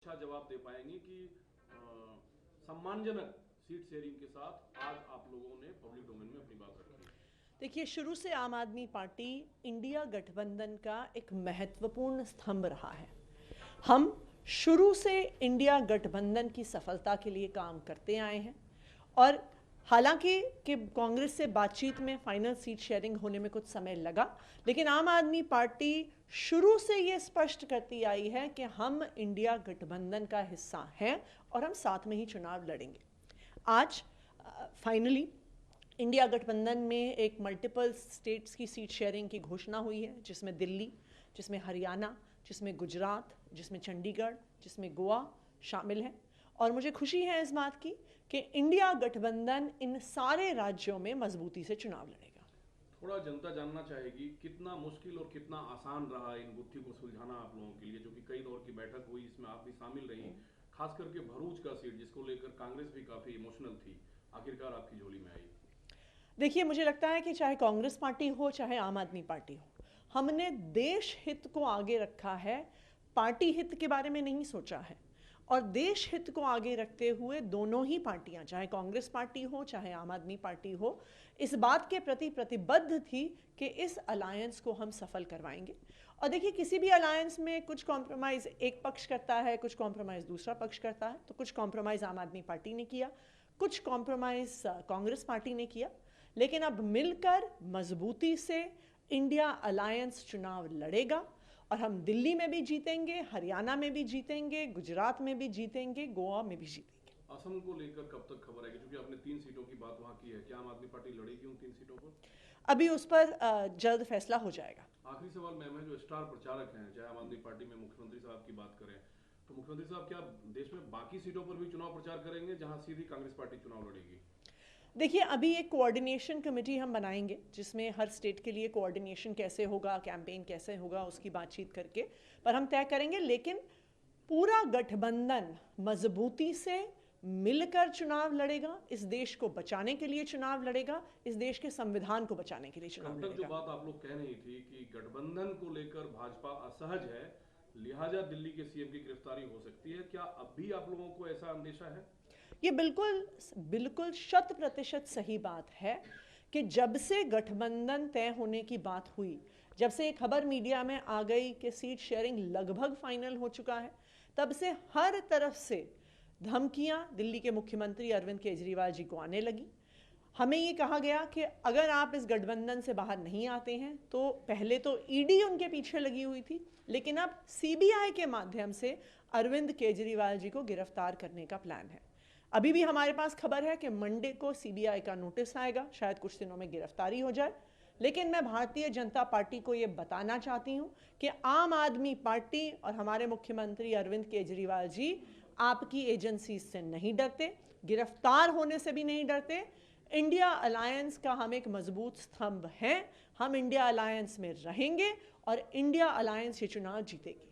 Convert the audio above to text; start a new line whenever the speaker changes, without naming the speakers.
अच्छा जवाब दे पाएंगे कि सम्मानजनक सीट शेयरिंग के साथ आज आप लोगों ने पब्लिक डोमेन में अपनी बात रखी है।
देखिए, शुरू से आम आदमी पार्टी इंडिया गठबंधन का एक महत्वपूर्ण स्तंभ रहा है। हम शुरू से इंडिया गठबंधन की सफलता के लिए काम करते आए हैं और हालांकि कि कांग्रेस से बातचीत में फाइनल सीट शेयरिंग होने में कुछ समय लगा, लेकिन आम आदमी पार्टी शुरू से ये स्पष्ट करती आई है कि हम इंडिया गठबंधन का हिस्सा हैं और हम साथ में ही चुनाव लड़ेंगे। आज फाइनली इंडिया गठबंधन में एक मल्टीपल स्टेट्स की सीट शेयरिंग की घोषणा हुई है, जिसमें दिल्ली, जिसमें हरियाणा, जिसमें गुजरात, जिसमें चंडीगढ़, जिसमें गोवा शामिल है। और मुझे खुशी है इस बात की कि इंडिया गठबंधन इन सारे राज्यों में मजबूती से चुनाव लड़ेगा।
थोड़ा जनता जानना चाहेगी कितना मुश्किल और कितना आसान रहा इन गुत्थी को सुलझाना आप लोगों के लिए, जो कि कई दौर की बैठक हुई, इसमें आप भी शामिल रही, खास करके भरूच का सीट जिसको लेकर कांग्रेस भी काफी इमोशनल थी, आखिरकार आपकी झोली में आई।
देखिए, मुझे लगता है कि चाहे कांग्रेस पार्टी हो चाहे आम आदमी पार्टी हो, हमने देश हित को आगे रखा है, पार्टी हित के बारे में नहीं सोचा है। और देश हित को आगे रखते हुए दोनों ही पार्टियां, चाहे कांग्रेस पार्टी हो चाहे आम आदमी पार्टी हो, इस बात के प्रति प्रतिबद्ध थी कि इस अलायंस को हम सफल करवाएंगे। और देखिए, किसी भी अलायंस में कुछ कॉम्प्रोमाइज़ एक पक्ष करता है, कुछ कॉम्प्रोमाइज़ दूसरा पक्ष करता है। तो कुछ कॉम्प्रोमाइज़ आम आदमी पार्टी ने किया, कुछ कॉम्प्रोमाइज़ कांग्रेस पार्टी ने किया, लेकिन अब मिलकर मजबूती से इंडिया अलायंस चुनाव लड़ेगा और हम दिल्ली में भी जीतेंगे, हरियाणा में भी जीतेंगे, गुजरात में भी जीतेंगे, गोवा में भी जीतेंगे।
असम को लेकर कब तक खबर आएगी, क्योंकि आपने 3 सीटों की बात वहां की है, क्या आम आदमी पार्टी लड़ेगी उन 3 सीटों पर?
अभी उस पर जल्द फैसला हो जाएगा।
आखिरी सवाल मैम है, जो स्टार प्रचारक हैं, चाहे आम आदमी पार्टी में मुख्यमंत्री साहब की बात करें, तो मुख्यमंत्री साहब क्या देश में बाकी सीटों पर भी चुनाव प्रचार करेंगे जहां सीधी कांग्रेस पार्टी चुनाव लड़ेगी?
देखिए, अभी एक कोऑर्डिनेशन कमेटी हम बनाएंगे, जिसमें हर स्टेट के लिए कोऑर्डिनेशन कैसे होगा, कैंपेन कैसे होगा, उसकी बातचीत करके पर हम तय करेंगे। लेकिन पूरा गठबंधन मजबूती से मिलकर चुनाव लड़ेगा, इस देश को बचाने के लिए चुनाव लड़ेगा, इस देश के संविधान को बचाने के लिए चुनाव लड़ेगा।
जो बात आप लोग कह रही थी कि गठबंधन को लेकर भाजपा असहज है, लिहाजा दिल्ली के सीएम की गिरफ्तारी हो सकती है, क्या अब भी आप लोगों को ऐसा अंदेशा है?
ये बिल्कुल बिल्कुल 100% सही बात है कि जब से गठबंधन तय होने की बात हुई, जब से ये खबर मीडिया में आ गई कि सीट शेयरिंग लगभग फाइनल हो चुका है, तब से हर तरफ से धमकियां दिल्ली के मुख्यमंत्री अरविंद केजरीवाल जी को आने लगी। हमें ये कहा गया कि अगर आप इस गठबंधन से बाहर नहीं आते हैं तो पहले तो ईडी उनके पीछे लगी हुई थी, लेकिन अब सीबीआई के माध्यम से अरविंद केजरीवाल जी को गिरफ्तार करने का प्लान है। अभी भी हमारे पास खबर है कि मंडे को सीबीआई का नोटिस आएगा, शायद कुछ दिनों में गिरफ्तारी हो जाए। लेकिन मैं भारतीय जनता पार्टी को ये बताना चाहती हूँ कि आम आदमी पार्टी और हमारे मुख्यमंत्री अरविंद केजरीवाल जी आपकी एजेंसी से नहीं डरते, गिरफ्तार होने से भी नहीं डरते। इंडिया अलायंस का हम एक मजबूत स्तंभ हैं, हम इंडिया अलायंस में रहेंगे और इंडिया अलायंस ये चुनाव जीतेगी।